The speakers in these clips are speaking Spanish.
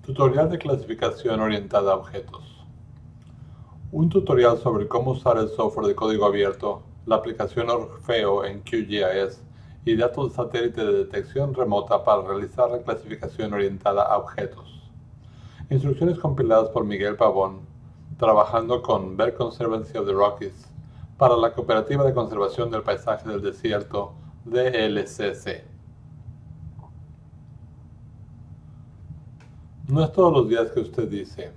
Tutorial de clasificación orientada a objetos. Un tutorial sobre cómo usar el software de código abierto, la aplicación Orfeo en QGIS y datos de satélite de detección remota para realizar la clasificación orientada a objetos. Instrucciones compiladas por Miguel Pavón, trabajando con Bird Conservancy of the Rockies para la Cooperativa de Conservación del Paisaje del Desierto, DLCC. No es todos los días que usted dice: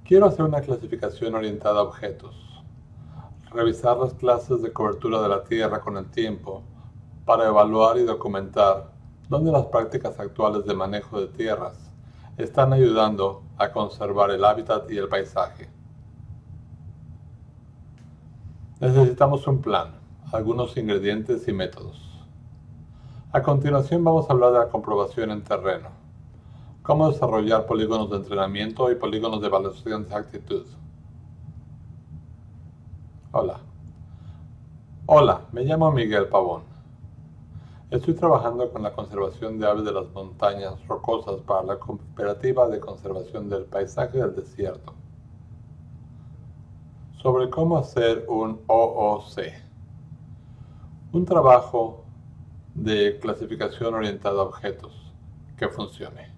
quiero hacer una clasificación orientada a objetos, revisar las clases de cobertura de la Tierra con el tiempo para evaluar y documentar dónde las prácticas actuales de manejo de tierras están ayudando a conservar el hábitat y el paisaje. Necesitamos un plan, algunos ingredientes y métodos. A continuación vamos a hablar de la comprobación en terreno, cómo desarrollar polígonos de entrenamiento y polígonos de evaluación de exactitud. Hola, me llamo Miguel Pavón. Estoy trabajando con la conservación de aves de las montañas rocosas para la Cooperativa de Conservación del Paisaje del Desierto. Sobre cómo hacer un OOC, un trabajo de clasificación orientada a objetos que funcione.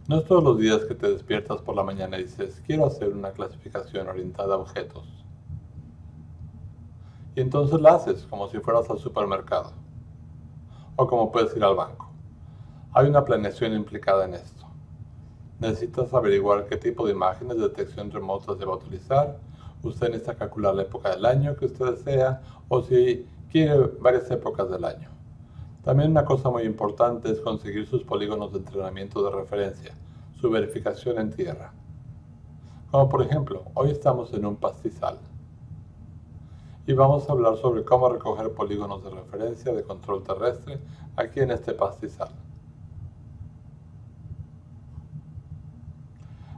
No es todos los días que te despiertas por la mañana y dices: quiero hacer una clasificación orientada a objetos. Y entonces la haces como si fueras al supermercado o como puedes ir al banco. Hay una planeación implicada en esto. Necesitas averiguar qué tipo de imágenes de detección remota se va a utilizar. Usted necesita calcular la época del año que usted desea o si quiere varias épocas del año. También una cosa muy importante es conseguir sus polígonos de entrenamiento de referencia, su verificación en tierra. Como por ejemplo, hoy estamos en un pastizal y vamos a hablar sobre cómo recoger polígonos de referencia de control terrestre aquí en este pastizal.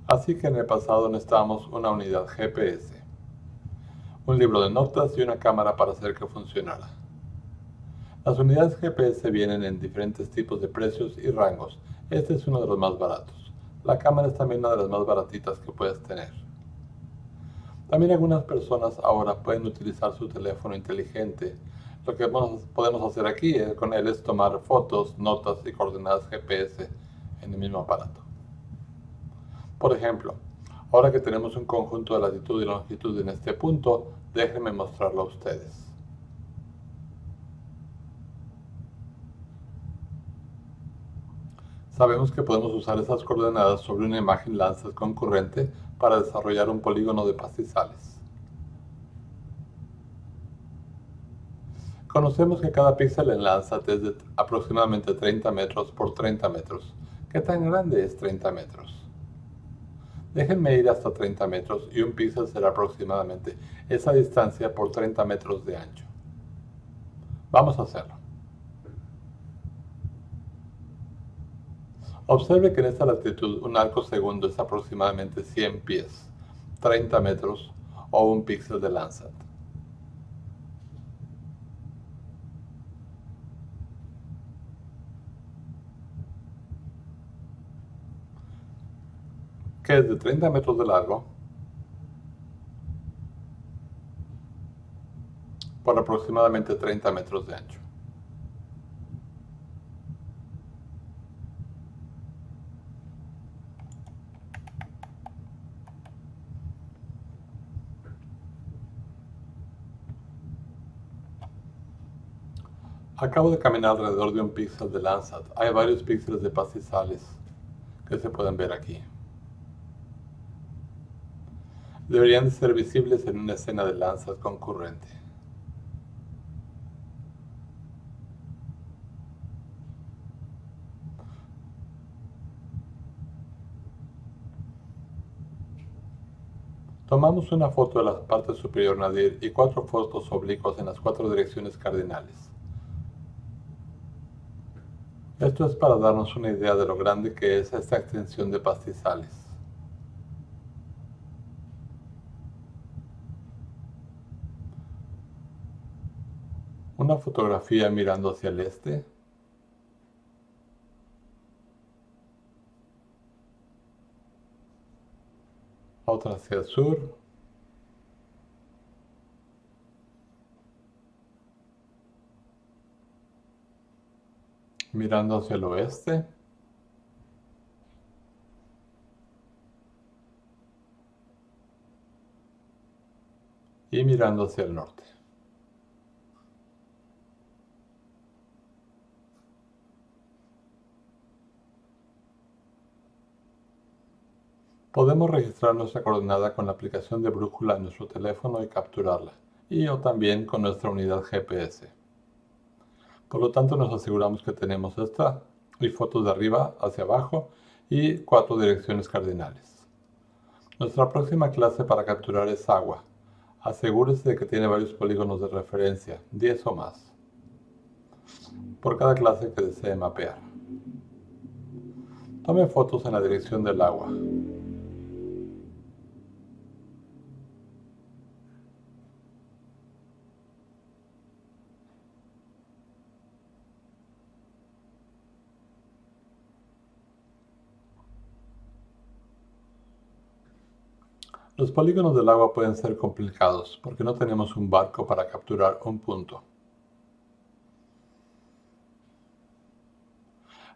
Así que en el pasado necesitábamos una unidad GPS, un libro de notas y una cámara para hacer que funcionara. Las unidades GPS vienen en diferentes tipos de precios y rangos. Este es uno de los más baratos. La cámara es también una de las más baratitas que puedes tener. También algunas personas ahora pueden utilizar su teléfono inteligente. Lo que podemos hacer aquí con él es tomar fotos, notas y coordenadas GPS en el mismo aparato. Por ejemplo, ahora que tenemos un conjunto de latitud y longitud en este punto, déjenme mostrarlo a ustedes. Sabemos que podemos usar esas coordenadas sobre una imagen Landsat concurrente para desarrollar un polígono de pastizales. Conocemos que cada píxel en Landsat es de aproximadamente 30 metros por 30 metros. ¿Qué tan grande es 30 metros? Déjenme ir hasta 30 metros y un píxel será aproximadamente esa distancia por 30 metros de ancho. Vamos a hacerlo. Observe que en esta latitud un arco segundo es aproximadamente 100 pies, 30 metros o un píxel de Landsat. Que es de 30 metros de largo por aproximadamente 30 metros de ancho. Acabo de caminar alrededor de un píxel de Landsat. Hay varios píxeles de pastizales que se pueden ver aquí. Deberían de ser visibles en una escena de Landsat concurrente. Tomamos una foto de la parte superior nadir y 4 fotos oblicuas en las 4 direcciones cardinales. Esto es para darnos una idea de lo grande que es esta extensión de pastizales. Una fotografía mirando hacia el este. otra hacia el sur, mirando hacia el oeste, y mirando hacia el norte. Podemos registrar nuestra coordenada con la aplicación de brújula en nuestro teléfono y capturarla, o también con nuestra unidad GPS. Por lo tanto, nos aseguramos que tenemos esta y fotos de arriba hacia abajo y 4 direcciones cardinales. Nuestra próxima clase para capturar es agua. Asegúrese de que tiene varios polígonos de referencia, 10 o más, por cada clase que desee mapear. Tome fotos en la dirección del agua. Los polígonos del agua pueden ser complicados porque no tenemos un barco para capturar un punto.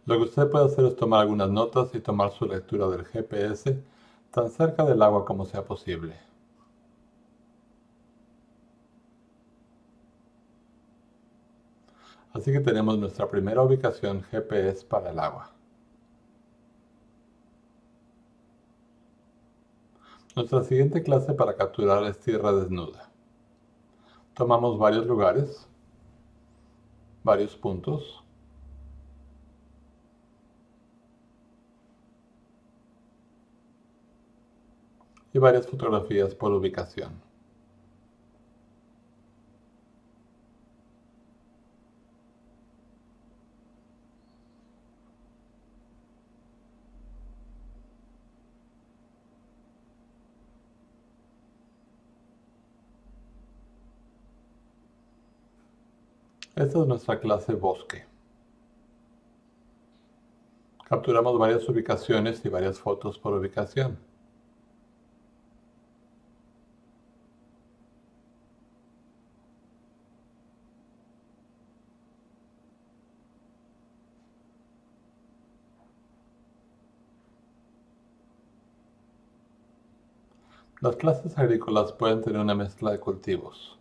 Lo que usted puede hacer es tomar algunas notas y tomar su lectura del GPS tan cerca del agua como sea posible. Así que tenemos nuestra primera ubicación GPS para el agua. Nuestra siguiente clase para capturar es tierra desnuda. Tomamos varios lugares, varios puntos, y varias fotografías por ubicación. Esta es nuestra clase bosque. Capturamos varias ubicaciones y varias fotos por ubicación. Las clases agrícolas pueden tener una mezcla de cultivos.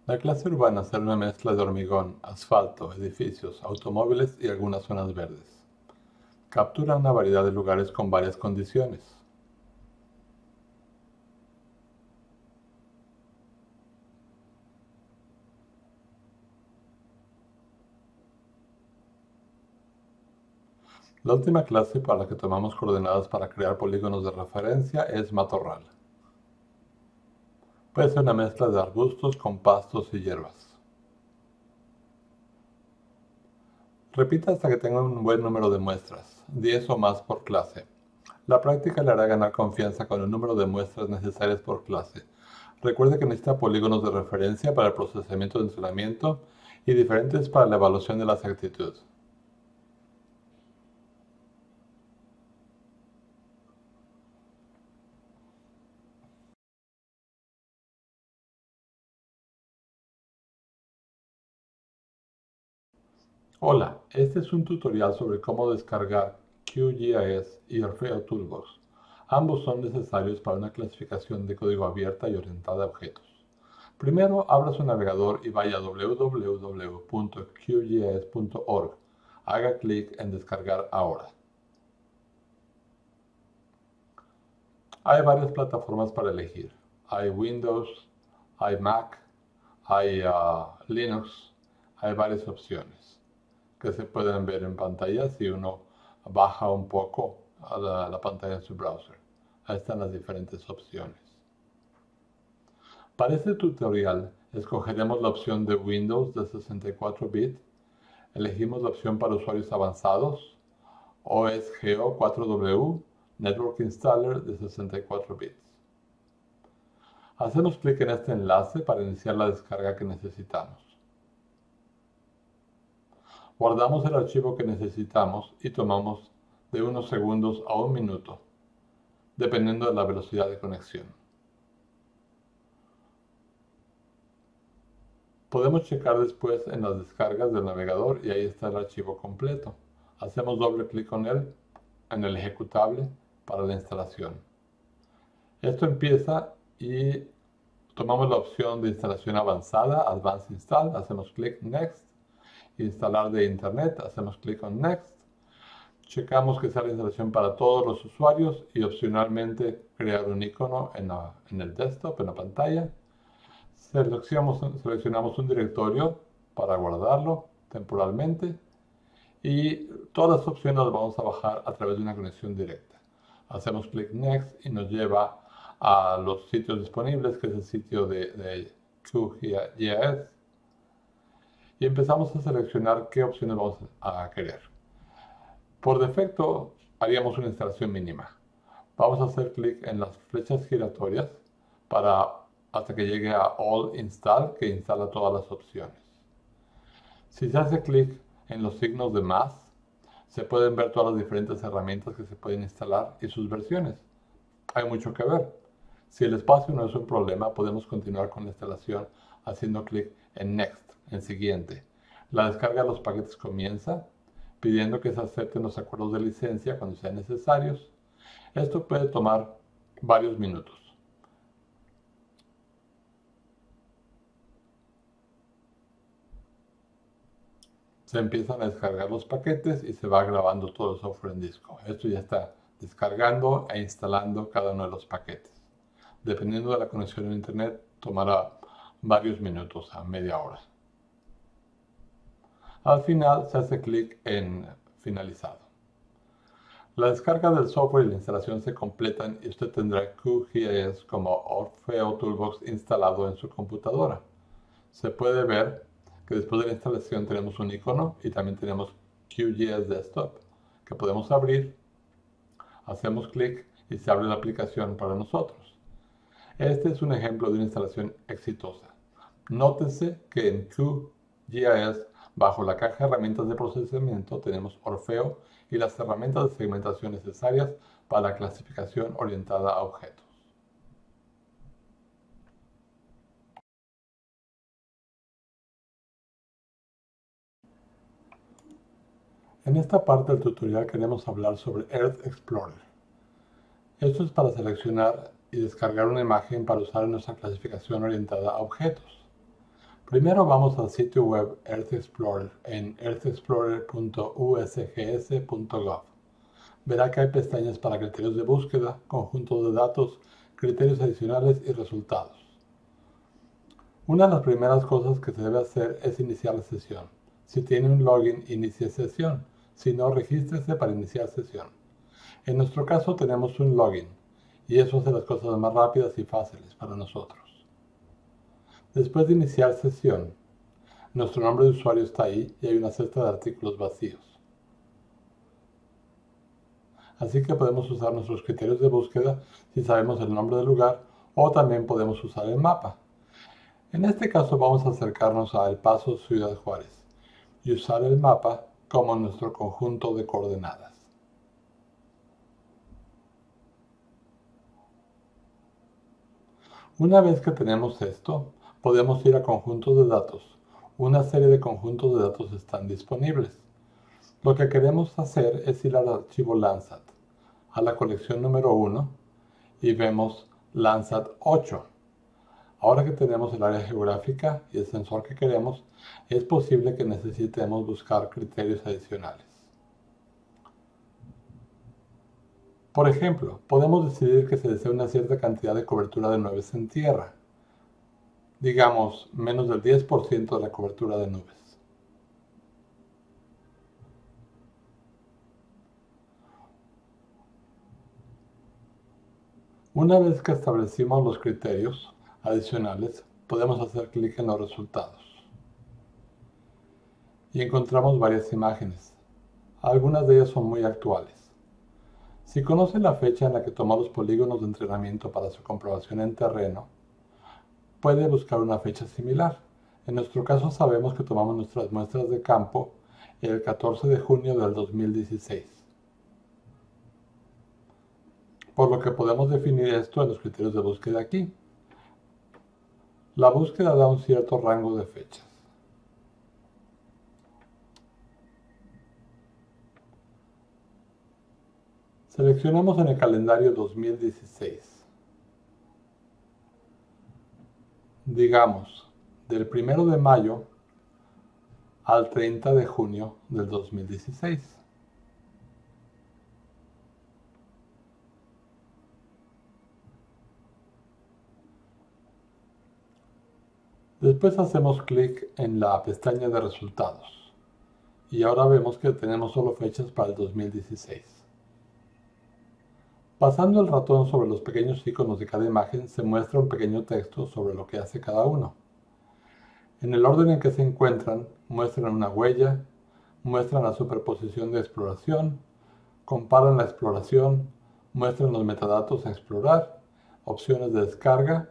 La clase urbana será una mezcla de hormigón, asfalto, edificios, automóviles y algunas zonas verdes. Captura una variedad de lugares con varias condiciones. La última clase para la que tomamos coordenadas para crear polígonos de referencia es matorral. Puede ser una mezcla de arbustos con pastos y hierbas. Repita hasta que tenga un buen número de muestras, 10 o más por clase. La práctica le hará ganar confianza con el número de muestras necesarias por clase. Recuerde que necesita polígonos de referencia para el procesamiento de entrenamiento y diferentes para la evaluación de la exactitud. Hola, este es un tutorial sobre cómo descargar QGIS y Orfeo Toolbox. Ambos son necesarios para una clasificación de código abierta y orientada a objetos. Primero, abra su navegador y vaya a www.qgis.org. Haga clic en Descargar ahora. Hay varias plataformas para elegir. Hay Windows, hay Mac, hay Linux, hay varias opciones. que se pueden ver en pantalla si uno baja un poco a la pantalla de su browser. Ahí están las diferentes opciones. Para este tutorial escogeremos la opción de Windows de 64 bits, elegimos la opción para usuarios avanzados, OSGeo 4W, Network Installer de 64 bits. Hacemos clic en este enlace para iniciar la descarga que necesitamos. Guardamos el archivo que necesitamos y tomamos de unos segundos a un minuto, dependiendo de la velocidad de conexión. Podemos checar después en las descargas del navegador y ahí está el archivo completo. Hacemos doble clic con él en el ejecutable para la instalación. Esto empieza y tomamos la opción de instalación avanzada, Advanced Install, hacemos clic Next. Instalar de Internet, hacemos clic en Next. Checamos que sea la instalación para todos los usuarios y opcionalmente crear un icono en el desktop, en la pantalla. Seleccionamos un directorio para guardarlo temporalmente y todas las opciones las vamos a bajar a través de una conexión directa. Hacemos clic Next y nos lleva a los sitios disponibles, que es el sitio de QGIS, y empezamos a seleccionar qué opciones vamos a querer. Por defecto haríamos una instalación mínima. Vamos a hacer clic en las flechas giratorias hasta que llegue a All Install, que instala todas las opciones. Si se hace clic en los signos de más, se pueden ver todas las diferentes herramientas que se pueden instalar y sus versiones. Hay mucho que ver. Si el espacio no es un problema, podemos continuar con la instalación haciendo clic en Next, en Siguiente. La descarga de los paquetes comienza, pidiendo que se acepten los acuerdos de licencia cuando sean necesarios. Esto puede tomar varios minutos. Se empiezan a descargar los paquetes y se va grabando todo el software en disco. Esto ya está descargando e instalando cada uno de los paquetes. Dependiendo de la conexión a internet, tomará varios minutos a media hora. Al final se hace clic en Finalizado. La descarga del software y la instalación se completan y usted tendrá QGIS como Orfeo Toolbox instalado en su computadora. Se puede ver que después de la instalación tenemos un icono y también tenemos QGIS Desktop que podemos abrir. Hacemos clic y se abre la aplicación para nosotros. Este es un ejemplo de una instalación exitosa. Nótese que en QGIS, bajo la caja de herramientas de procesamiento, tenemos Orfeo y las herramientas de segmentación necesarias para la clasificación orientada a objetos. En esta parte del tutorial queremos hablar sobre Earth Explorer. Esto es para seleccionar y descargar una imagen para usar en nuestra clasificación orientada a objetos. Primero vamos al sitio web Earth Explorer en earthexplorer.usgs.gov. Verá que hay pestañas para criterios de búsqueda, conjuntos de datos, criterios adicionales y resultados. Una de las primeras cosas que se debe hacer es iniciar la sesión. Si tiene un login, inicie sesión. Si no, regístrese para iniciar sesión. En nuestro caso tenemos un login y eso hace las cosas más rápidas y fáciles para nosotros. Después de iniciar sesión, nuestro nombre de usuario está ahí y hay una cesta de artículos vacíos. Así que podemos usar nuestros criterios de búsqueda si sabemos el nombre del lugar o también podemos usar el mapa. En este caso vamos a acercarnos a El Paso, Ciudad Juárez y usar el mapa como nuestro conjunto de coordenadas. Una vez que tenemos esto, podemos ir a conjuntos de datos. Una serie de conjuntos de datos están disponibles. Lo que queremos hacer es ir al archivo Landsat, a la colección número 1, y vemos Landsat 8. Ahora que tenemos el área geográfica y el sensor que queremos, es posible que necesitemos buscar criterios adicionales. Por ejemplo, podemos decidir que se desea una cierta cantidad de cobertura de nubes en tierra. Digamos, menos del 10% de la cobertura de nubes. Una vez que establecimos los criterios adicionales, podemos hacer clic en los resultados y encontramos varias imágenes. Algunas de ellas son muy actuales. Si conoce la fecha en la que tomó los polígonos de entrenamiento para su comprobación en terreno, puede buscar una fecha similar. En nuestro caso sabemos que tomamos nuestras muestras de campo el 14 de junio del 2016. Por lo que podemos definir esto en los criterios de búsqueda aquí. La búsqueda da un cierto rango de fechas. Seleccionamos en el calendario 2016. Digamos, del 1 de mayo al 30 de junio del 2016. Después hacemos clic en la pestaña de resultados y ahora vemos que tenemos solo fechas para el 2016. Pasando el ratón sobre los pequeños iconos de cada imagen se muestra un pequeño texto sobre lo que hace cada uno. En el orden en que se encuentran, muestran una huella, muestran la superposición de exploración, comparan la exploración, muestran los metadatos a explorar, opciones de descarga,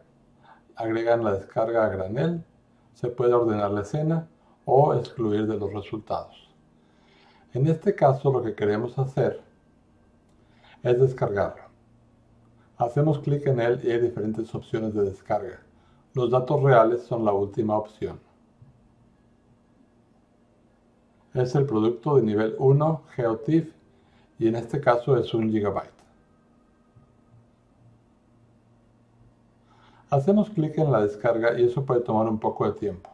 agregan la descarga a granel, se puede ordenar la escena o excluir de los resultados. En este caso lo que queremos hacer es descargarlo. Hacemos clic en él y hay diferentes opciones de descarga. Los datos reales son la última opción. Es el producto de nivel 1 GeoTIFF y en este caso es 1 GB. Hacemos clic en la descarga y eso puede tomar un poco de tiempo,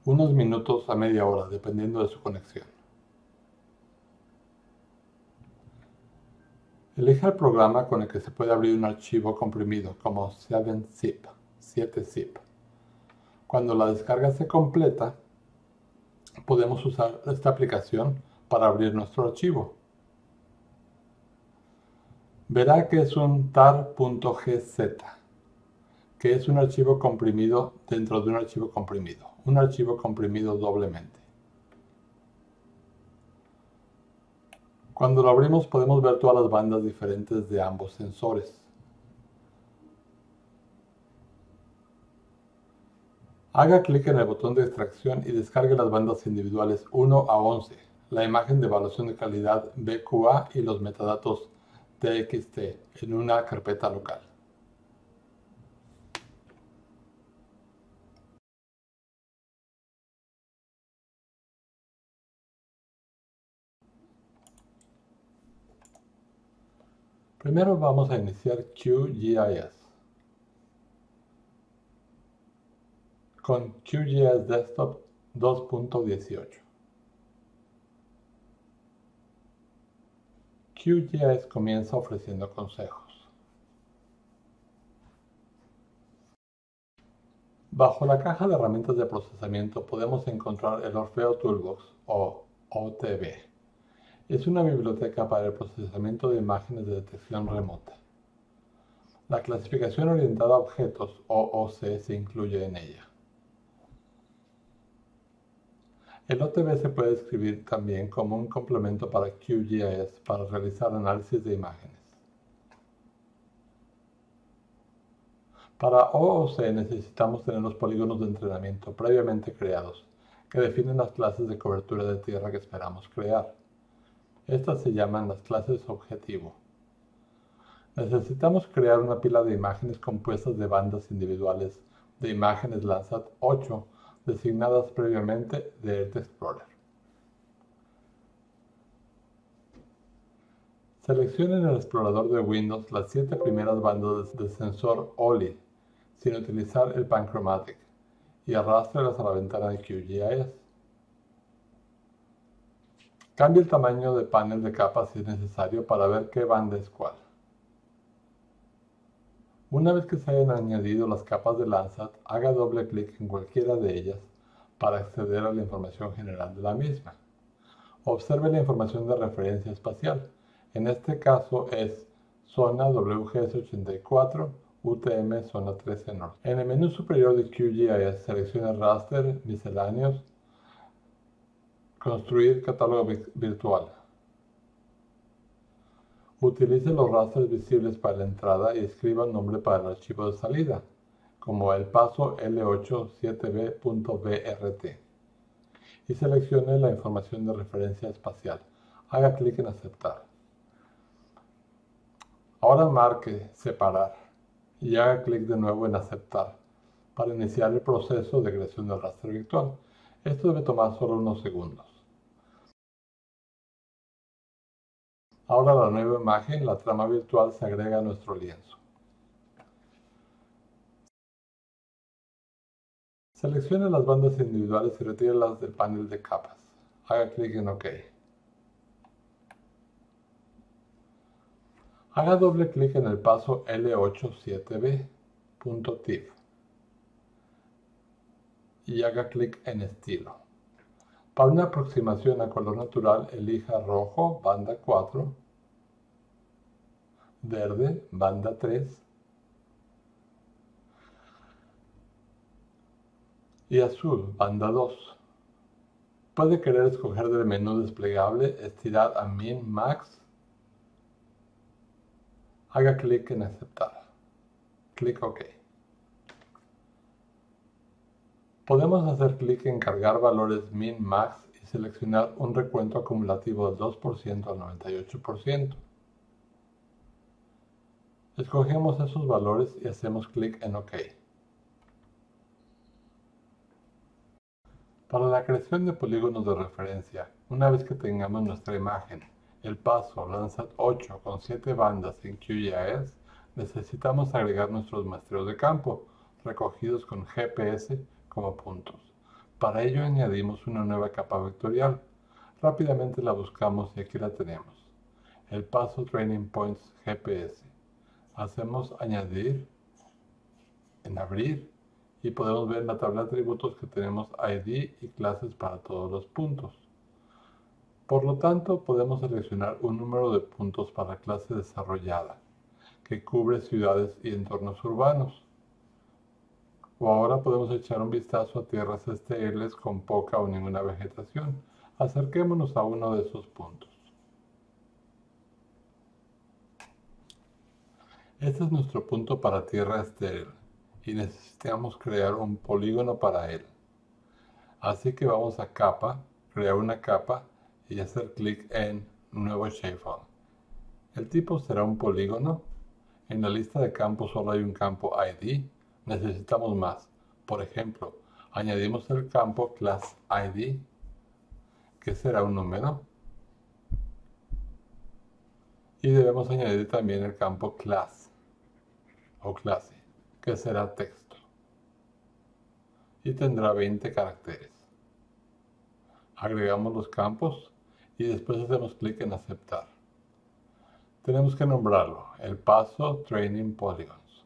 unos minutos a media hora, dependiendo de su conexión. Elija el programa con el que se puede abrir un archivo comprimido, como 7zip. Cuando la descarga se completa, podemos usar esta aplicación para abrir nuestro archivo. Verá que es un tar.gz, que es un archivo comprimido dentro de un archivo comprimido doblemente. Cuando lo abrimos podemos ver todas las bandas diferentes de ambos sensores. Haga clic en el botón de extracción y descargue las bandas individuales 1 a 11, la imagen de evaluación de calidad BQA y los metadatos TXT en una carpeta local. Primero vamos a iniciar QGIS. Con QGIS Desktop 2.18. QGIS comienza ofreciendo consejos. Bajo la caja de herramientas de procesamiento podemos encontrar el Orfeo Toolbox o OTB. Es una biblioteca para el procesamiento de imágenes de detección remota. La clasificación orientada a objetos OOC se incluye en ella. El OTB se puede escribir también como un complemento para QGIS para realizar análisis de imágenes. Para OOC necesitamos tener los polígonos de entrenamiento previamente creados, que definen las clases de cobertura de tierra que esperamos crear. Estas se llaman las clases objetivo. Necesitamos crear una pila de imágenes compuestas de bandas individuales de imágenes Landsat 8 designadas previamente de Earth Explorer. Seleccione en el explorador de Windows las 7 primeras bandas del sensor OLI sin utilizar el Panchromatic y arrástrelas a la ventana de QGIS. Cambie el tamaño de panel de capas si es necesario para ver qué banda es cuál. Una vez que se hayan añadido las capas de Landsat, haga doble clic en cualquiera de ellas para acceder a la información general de la misma. Observe la información de referencia espacial. En este caso es zona WGS84, UTM zona 13 norte. En el menú superior de QGIS seleccione raster, misceláneos, construir catálogo virtual. Utilice los rasters visibles para la entrada y escriba el nombre para el archivo de salida, como El Paso L87B.brt, y seleccione la información de referencia espacial. Haga clic en aceptar. Ahora marque separar y haga clic de nuevo en aceptar para iniciar el proceso de creación del raster virtual. Esto debe tomar solo unos segundos. Ahora la nueva imagen, la trama virtual, se agrega a nuestro lienzo. Seleccione las bandas individuales y retírelas del panel de capas. Haga clic en OK. Haga doble clic en el paso L87B.tif y haga clic en Estilo. Para una aproximación a color natural, elija rojo, banda 4, verde, banda 3, y azul, banda 2. Puede querer escoger del menú desplegable, estirar a Min, Max. Haga clic en aceptar. Clic OK. Podemos hacer clic en cargar valores Min, Max y seleccionar un recuento acumulativo del 2% al 98%. Escogemos esos valores y hacemos clic en OK. Para la creación de polígonos de referencia, una vez que tengamos nuestra imagen, el paso Landsat 8 con 7 bandas en QGIS, necesitamos agregar nuestros muestreos de campo, recogidos con GPS como puntos. Para ello añadimos una nueva capa vectorial. Rápidamente la buscamos y aquí la tenemos. El paso Training Points GPS. Hacemos añadir en abrir y podemos ver en la tabla de atributos que tenemos ID y clases para todos los puntos. Por lo tanto, podemos seleccionar un número de puntos para la clase desarrollada, que cubre ciudades y entornos urbanos. O ahora podemos echar un vistazo a tierras estériles con poca o ninguna vegetación. Acerquémonos a uno de esos puntos. Este es nuestro punto para tierra estéril y necesitamos crear un polígono para él. Así que vamos a capa, crear una capa y hacer clic en nuevo shapefile. El tipo será un polígono. En la lista de campos solo hay un campo ID. Necesitamos más. Por ejemplo, añadimos el campo class ID, que será un número. Y debemos añadir también el campo class o clase, que será texto. Y tendrá 20 caracteres. Agregamos los campos y después hacemos clic en aceptar. Tenemos que nombrarlo, el paso Training Polygons.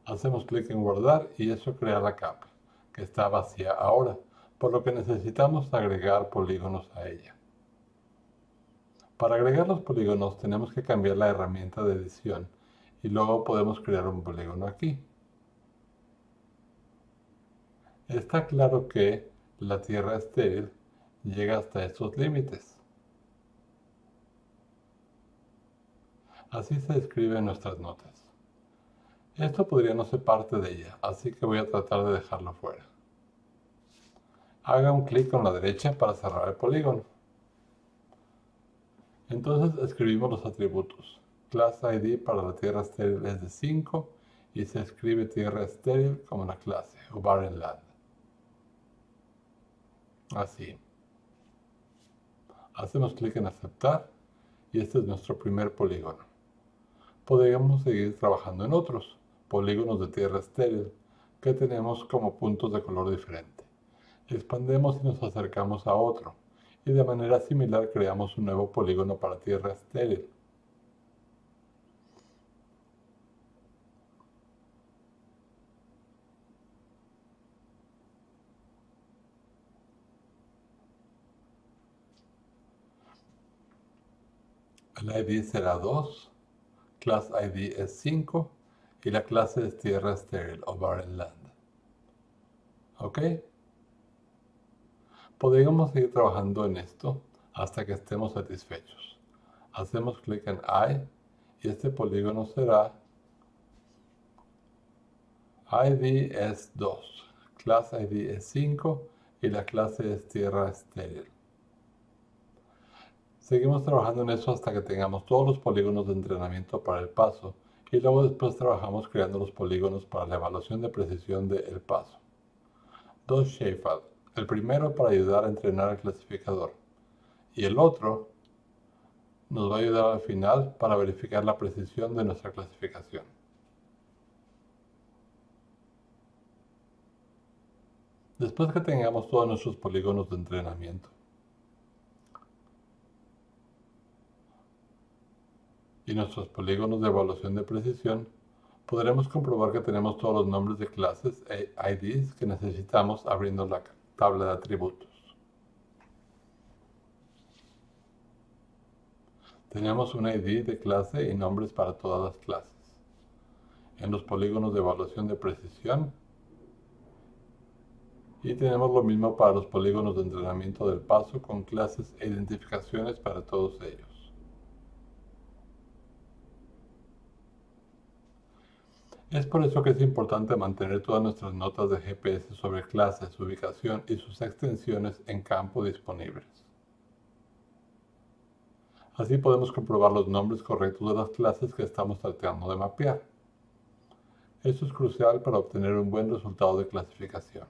Hacemos clic en guardar y eso crea la capa, que está vacía ahora, por lo que necesitamos agregar polígonos a ella. Para agregar los polígonos tenemos que cambiar la herramienta de edición y luego podemos crear un polígono aquí. Está claro que la tierra estéril llega hasta estos límites. Así se describe en nuestras notas. Esto podría no ser parte de ella, así que voy a tratar de dejarlo fuera. Haga un clic con la derecha para cerrar el polígono. Entonces escribimos los atributos. Class ID para la tierra estéril es de 5 y se escribe tierra estéril como la clase, o barren land. Así. Hacemos clic en aceptar y este es nuestro primer polígono. Podríamos seguir trabajando en otros polígonos de tierra estéril que tenemos como puntos de color diferente. Expandemos y nos acercamos a otro y de manera similar creamos un nuevo polígono para tierra estéril. El ID será 2, class ID es 5 y la clase es tierra estéril o barren land. ¿Ok? Podríamos seguir trabajando en esto hasta que estemos satisfechos. Hacemos clic en I y este polígono será ID es 2, class ID es 5 y la clase es tierra estéril. Seguimos trabajando en eso hasta que tengamos todos los polígonos de entrenamiento para el paso y luego después trabajamos creando los polígonos para la evaluación de precisión del paso. Dos shapefiles, el primero para ayudar a entrenar al clasificador y el otro nos va a ayudar al final para verificar la precisión de nuestra clasificación. Después que tengamos todos nuestros polígonos de entrenamiento y nuestros polígonos de evaluación de precisión, podremos comprobar que tenemos todos los nombres de clases e IDs que necesitamos abriendo la tabla de atributos. Tenemos un ID de clase y nombres para todas las clases. En los polígonos de evaluación de precisión, y tenemos lo mismo para los polígonos de entrenamiento del paso con clases e identificaciones para todos ellos. Es por eso que es importante mantener todas nuestras notas de GPS sobre clases, su ubicación y sus extensiones en campo disponibles. Así podemos comprobar los nombres correctos de las clases que estamos tratando de mapear. Esto es crucial para obtener un buen resultado de clasificación.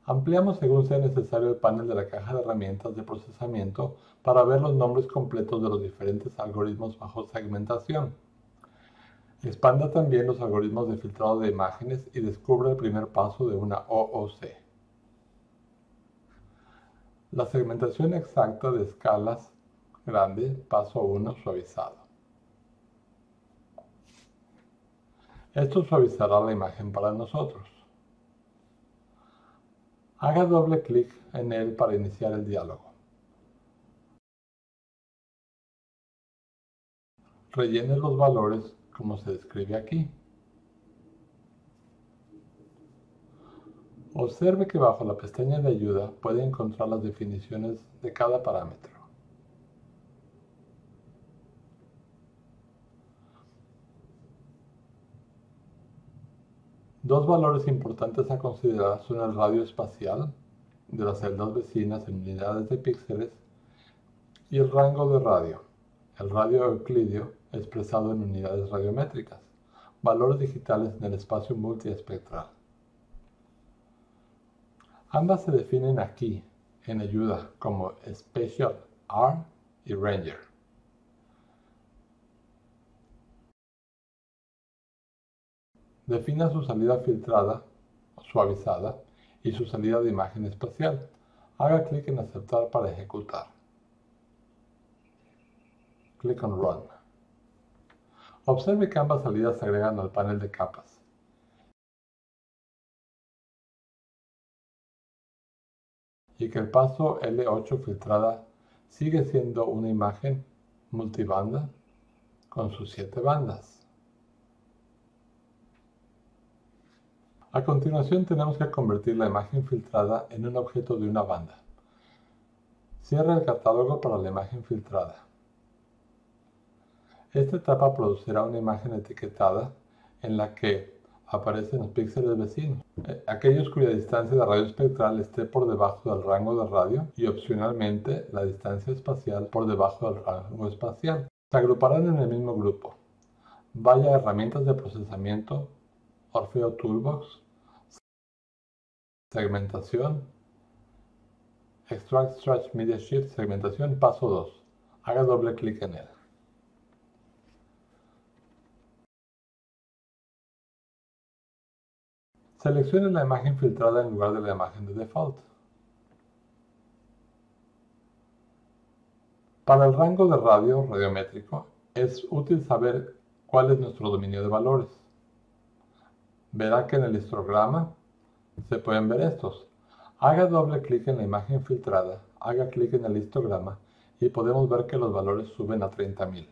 Ampliamos según sea necesario el panel de la caja de herramientas de procesamiento para ver los nombres completos de los diferentes algoritmos bajo segmentación. Expanda también los algoritmos de filtrado de imágenes y descubra el primer paso de una OOC. La segmentación exacta de escalas grande, paso 1, suavizado. Esto suavizará la imagen para nosotros. Haga doble clic en él para iniciar el diálogo. Rellene los valores como se describe aquí. Observe que bajo la pestaña de ayuda puede encontrar las definiciones de cada parámetro. Dos valores importantes a considerar son el radio espacial de las celdas vecinas en unidades de píxeles y el rango de radio, el radio euclidio expresado en unidades radiométricas, valores digitales en el espacio multiespectral. Ambas se definen aquí, en ayuda, como Special R y Ranger. Defina su salida filtrada, suavizada, y su salida de imagen espacial. Haga clic en Aceptar para ejecutar. Clic en Run. Observe que ambas salidas se agregan al panel de capas. Y que el paso L8 filtrada sigue siendo una imagen multibanda con sus 7 bandas. A continuación tenemos que convertir la imagen filtrada en un objeto de una banda. Cierra el catálogo para la imagen filtrada. Esta etapa producirá una imagen etiquetada en la que aparecen los píxeles vecinos, aquellos cuya distancia de radio espectral esté por debajo del rango de radio y opcionalmente la distancia espacial por debajo del rango espacial. Se agruparán en el mismo grupo. Vaya a Herramientas de procesamiento, Orfeo Toolbox, Segmentación, Extract Stretch Media Shift, Segmentación, paso 2. Haga doble clic en él. Seleccione la imagen filtrada en lugar de la imagen de default. Para el rango de radio radiométrico, es útil saber cuál es nuestro dominio de valores. Verá que en el histograma se pueden ver estos. Haga doble clic en la imagen filtrada haga clic en el histograma y podemos ver que los valores suben a 30.000.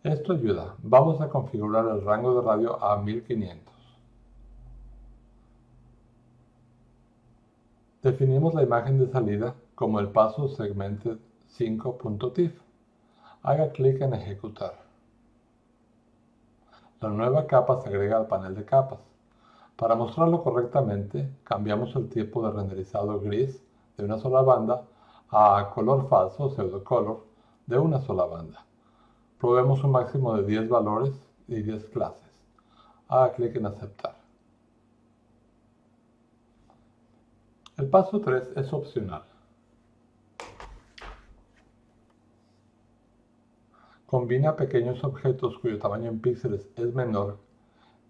Esto ayuda. Vamos a configurar el rango de radio a 1500. Definimos la imagen de salida como el paso Segmented 5.TIFF. Haga clic en Ejecutar. La nueva capa se agrega al panel de capas. Para mostrarlo correctamente, cambiamos el tipo de renderizado gris de una sola banda a color falso, pseudocolor, de una sola banda. Probemos un máximo de 10 valores y 10 clases. Haga clic en Aceptar. El paso 3 es opcional. Combina pequeños objetos cuyo tamaño en píxeles es menor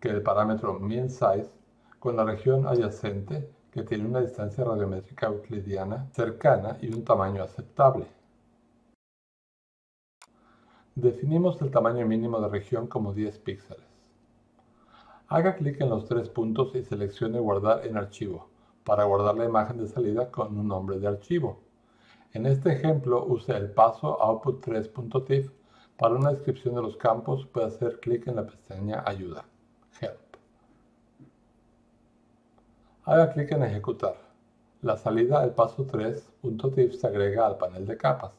que el parámetro mean size con la región adyacente que tiene una distancia radiométrica euclidiana cercana y un tamaño aceptable. Definimos el tamaño mínimo de región como 10 píxeles. Haga clic en los tres puntos y seleccione Guardar en archivo para guardar la imagen de salida con un nombre de archivo. En este ejemplo use el paso output3.tiff. Para una descripción de los campos puede hacer clic en la pestaña Ayuda, Help. Haga clic en Ejecutar. La salida del paso 3.tiff se agrega al panel de capas.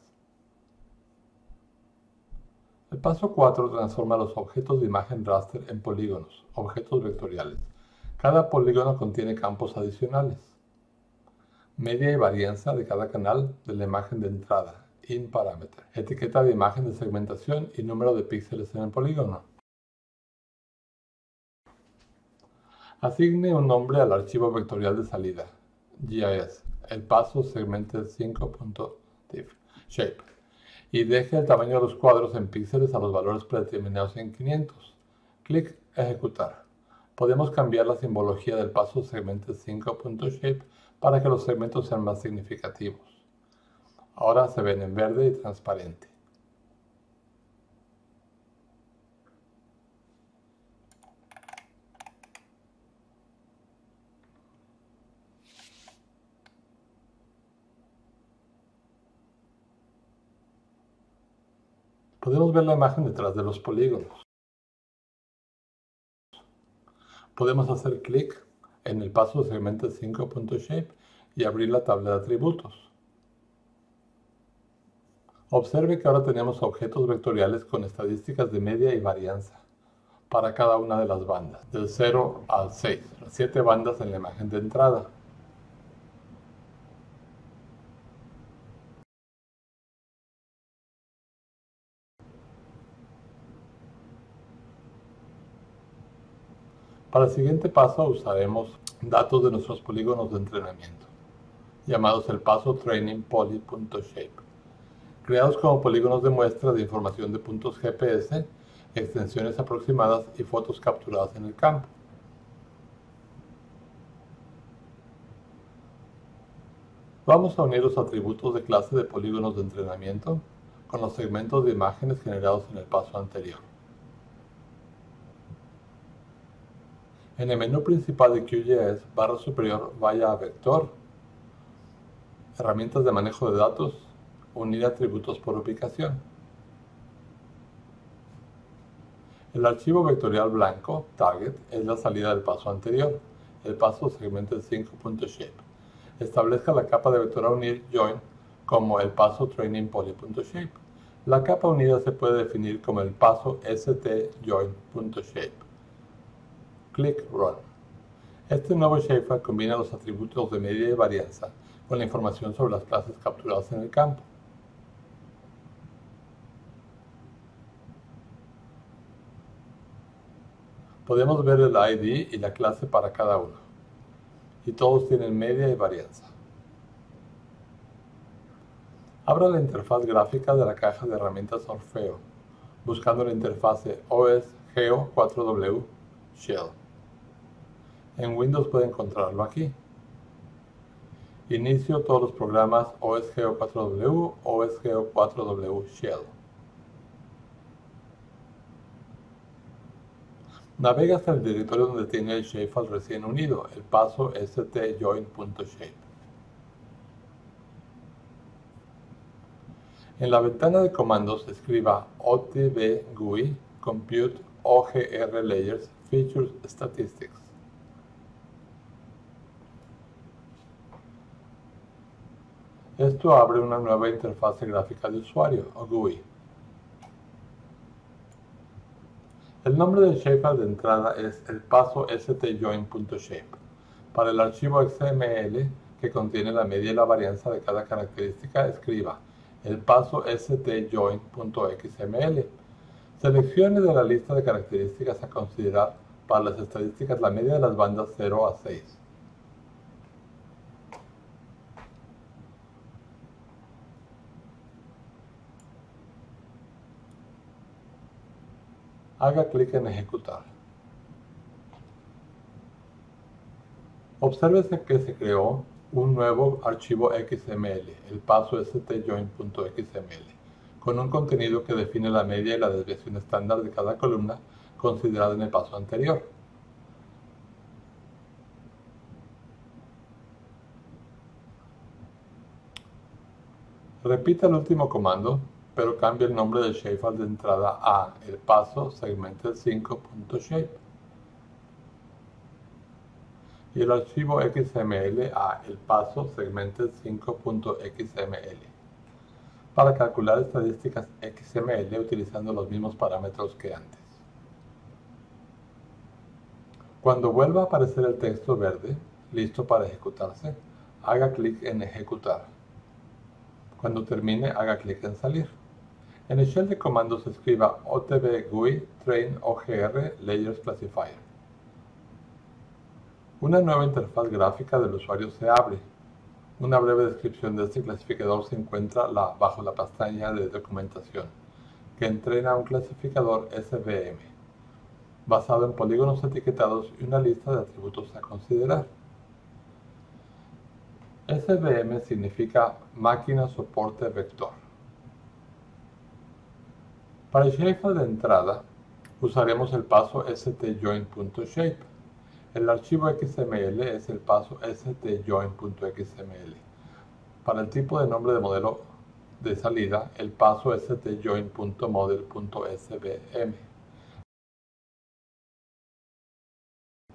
El paso 4 transforma los objetos de imagen raster en polígonos, objetos vectoriales. Cada polígono contiene campos adicionales. Media y varianza de cada canal de la imagen de entrada, in parameter. Etiqueta de imagen de segmentación y número de píxeles en el polígono. Asigne un nombre al archivo vectorial de salida, GIS, el paso Segmented 5.tiff, shape, y deje el tamaño de los cuadros en píxeles a los valores predeterminados en 500. Clic Ejecutar. Podemos cambiar la simbología del paso Segmented 5.shape para que los segmentos sean más significativos. Ahora se ven en verde y transparente. Podemos ver la imagen detrás de los polígonos. Podemos hacer clic en el paso Segmented 5.shape y abrir la tabla de atributos. Observe que ahora tenemos objetos vectoriales con estadísticas de media y varianza para cada una de las bandas, del 0 al 6, las 7 bandas en la imagen de entrada. Para el siguiente paso usaremos datos de nuestros polígonos de entrenamiento, llamados el paso trainingpoly.shape, creados como polígonos de muestra de información de puntos GPS, extensiones aproximadas y fotos capturadas en el campo. Vamos a unir los atributos de clase de polígonos de entrenamiento con los segmentos de imágenes generados en el paso anterior. En el menú principal de QGIS, barra superior, vaya a Vector, Herramientas de manejo de datos, Unir atributos por ubicación. El archivo vectorial blanco, Target, es la salida del paso anterior, el paso Segmented 5.shape. Establezca la capa de vector a unir, Join, como el paso trainingpoly.shape. La capa unida se puede definir como el paso stjoin.shape. Clic Run. Este nuevo shapefile combina los atributos de media y varianza con la información sobre las clases capturadas en el campo. Podemos ver el ID y la clase para cada uno, y todos tienen media y varianza. Abra la interfaz gráfica de la caja de herramientas Orfeo, buscando la interfase OS/Geo 4W Shell. En Windows puede encontrarlo aquí. Inicio todos los programas OS/Geo 4W, OS/Geo 4W Shell. Navega hasta el directorio donde tiene el shapefile recién unido, el paso stjoin.shape. En la ventana de comandos escriba OTB GUI Compute OGR Layers Features Statistics. Esto abre una nueva interfaz gráfica de usuario, o GUI. El nombre del shapefile de entrada es el paso stjoin.shape. Para el archivo XML que contiene la media y la varianza de cada característica, escriba el paso stjoin.xml. Seleccione de la lista de características a considerar para las estadísticas la media de las bandas 0 a 6. Haga clic en ejecutar. Obsérvese que se creó un nuevo archivo XML, el paso stjoin.xml, con un contenido que define la media y la desviación estándar de cada columna considerada en el paso anterior. Repita el último comando, pero cambie el nombre del shapefile de entrada a el paso segmented5.shape y el archivo XML a el paso segmented5.xml para calcular estadísticas XML utilizando los mismos parámetros que antes. Cuando vuelva a aparecer el texto verde, listo para ejecutarse, haga clic en ejecutar. Cuando termine, haga clic en salir. En el shell de comandos escriba OTB GUI Train OGR Layers Classifier. Una nueva interfaz gráfica del usuario se abre. Una breve descripción de este clasificador se encuentra bajo la pestaña de documentación, que entrena un clasificador SVM, basado en polígonos etiquetados y una lista de atributos a considerar. SVM significa máquina soporte vector. Para el shapefile de entrada, usaremos el paso stjoin.shape. El archivo XML es el paso stjoin.xml. Para el tipo de nombre de modelo de salida, el paso stjoin.model.svm.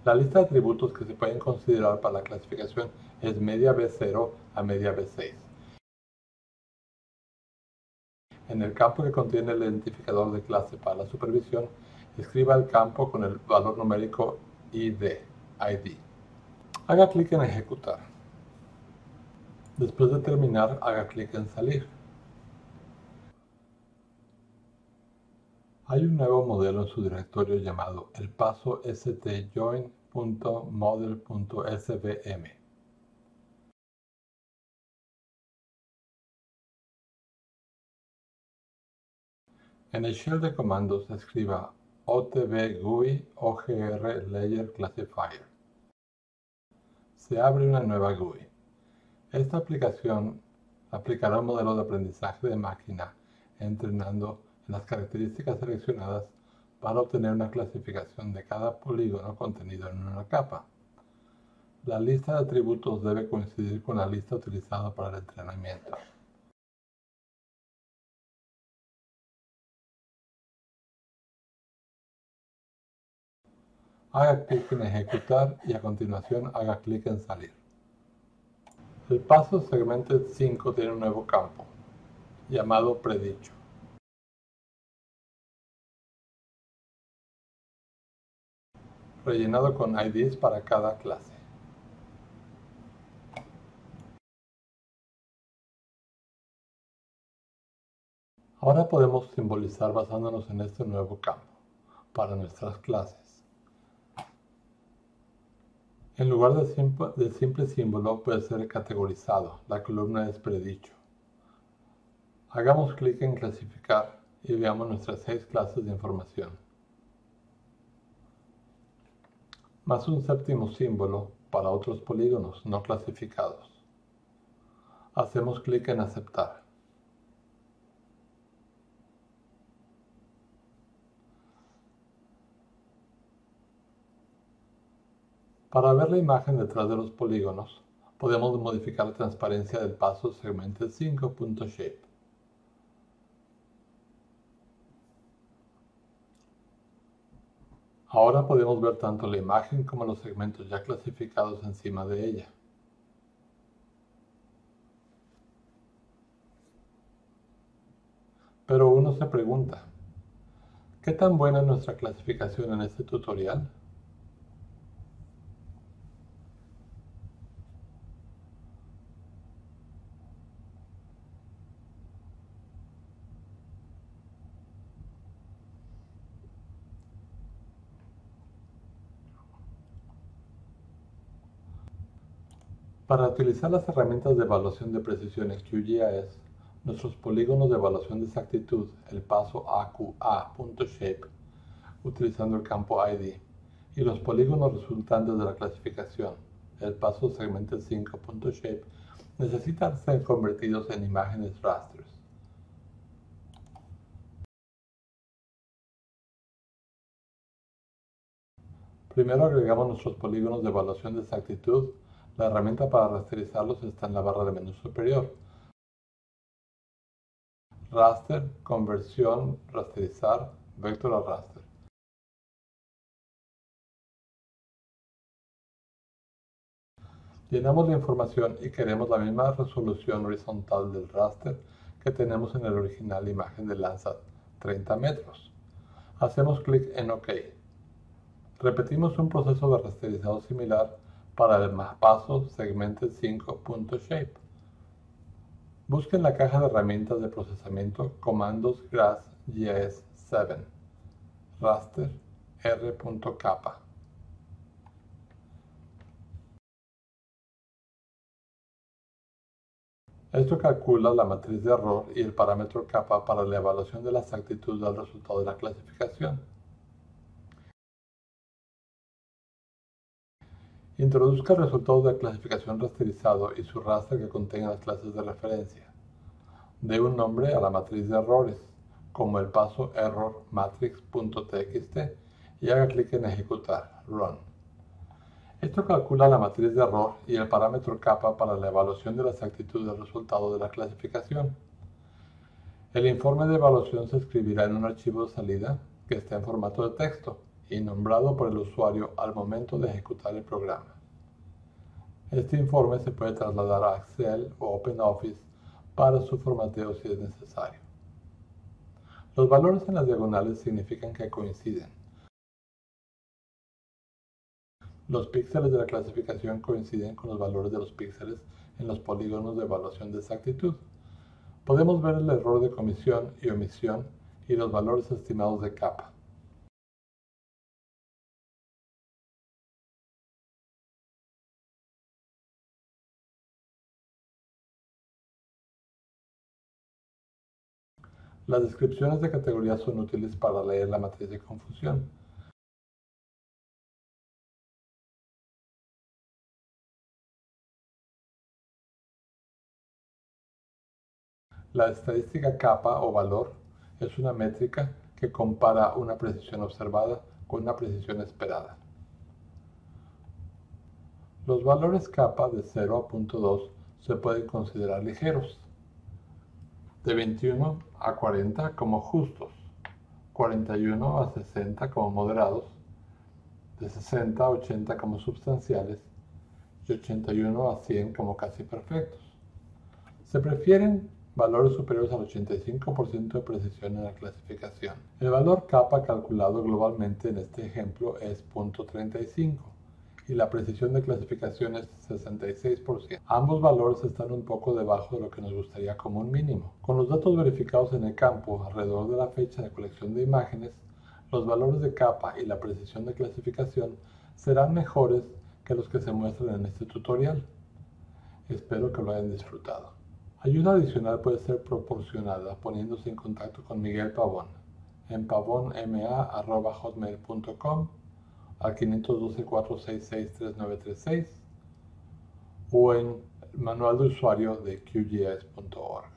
La lista de atributos que se pueden considerar para la clasificación es media B0 a media B6. En el campo que contiene el identificador de clase para la supervisión, escriba el campo con el valor numérico ID. Haga clic en ejecutar. Después de terminar, haga clic en salir. Hay un nuevo modelo en su directorio llamado el paso stjoin.model.svm. En el shell de comandos escriba OTB GUI OGR Layer Classifier. Se abre una nueva GUI. Esta aplicación aplicará un modelo de aprendizaje de máquina entrenando en las características seleccionadas para obtener una clasificación de cada polígono contenido en una capa. La lista de atributos debe coincidir con la lista utilizada para el entrenamiento. Haga clic en ejecutar y a continuación haga clic en salir. El paso Segmented 5 tiene un nuevo campo, llamado predicho. Rellenado con IDs para cada clase. Ahora podemos simbolizar basándonos en este nuevo campo para nuestras clases. En lugar de simple símbolo puede ser categorizado, la columna es predicho. Hagamos clic en clasificar y veamos nuestras 6 clases de información. Más un séptimo símbolo para otros polígonos no clasificados. Hacemos clic en aceptar. Para ver la imagen detrás de los polígonos, podemos modificar la transparencia del paso Segmented5.shape. Ahora podemos ver tanto la imagen como los segmentos ya clasificados encima de ella. Pero uno se pregunta, ¿qué tan buena es nuestra clasificación en este tutorial? Para utilizar las herramientas de evaluación de precisión en QGIS, nuestros polígonos de evaluación de exactitud, el paso AQA.shape, utilizando el campo ID, y los polígonos resultantes de la clasificación, el paso segmented5.shape, necesitan ser convertidos en imágenes rasters. Primero agregamos nuestros polígonos de evaluación de exactitud. La herramienta para rasterizarlos está en la barra de menú superior. Raster, conversión, rasterizar, vector a raster. Llenamos la información y queremos la misma resolución horizontal del raster que tenemos en el original imagen de Landsat, 30 metros. Hacemos clic en OK. Repetimos un proceso de rasterizado similar para el paso segmented5.shape. Busque en la caja de herramientas de procesamiento comandos GrassGIS7 raster r.kappa. Esto calcula la matriz de error y el parámetro kappa para la evaluación de la exactitud del resultado de la clasificación. Introduzca el resultado de la clasificación rasterizado y su raster que contenga las clases de referencia. Dé un nombre a la matriz de errores, como el paso error matrix.txt, y haga clic en ejecutar, run. Esto calcula la matriz de error y el parámetro kappa para la evaluación de la exactitud del resultado de la clasificación. El informe de evaluación se escribirá en un archivo de salida que está en formato de texto y nombrado por el usuario al momento de ejecutar el programa. Este informe se puede trasladar a Excel o OpenOffice para su formateo si es necesario. Los valores en las diagonales significan que coinciden. Los píxeles de la clasificación coinciden con los valores de los píxeles en los polígonos de evaluación de exactitud. Podemos ver el error de comisión y omisión y los valores estimados de kappa. Las descripciones de categorías son útiles para leer la matriz de confusión. La estadística kappa o valor es una métrica que compara una precisión observada con una precisión esperada. Los valores kappa de 0 a 0.2 se pueden considerar ligeros, de 21 a 40 como justos, 41 a 60 como moderados, de 60 a 80 como substanciales y 81 a 100 como casi perfectos. Se prefieren valores superiores al 85% de precisión en la clasificación. El valor kappa calculado globalmente en este ejemplo es 0.35 y la precisión de clasificación es 66%. Ambos valores están un poco debajo de lo que nos gustaría como un mínimo. Con los datos verificados en el campo alrededor de la fecha de colección de imágenes, los valores de kappa y la precisión de clasificación serán mejores que los que se muestran en este tutorial. Espero que lo hayan disfrutado. Ayuda adicional puede ser proporcionada poniéndose en contacto con Miguel Pavón en pavonma@hotmail.com al 512-466-3936 o en el manual de usuario de QGIS.org.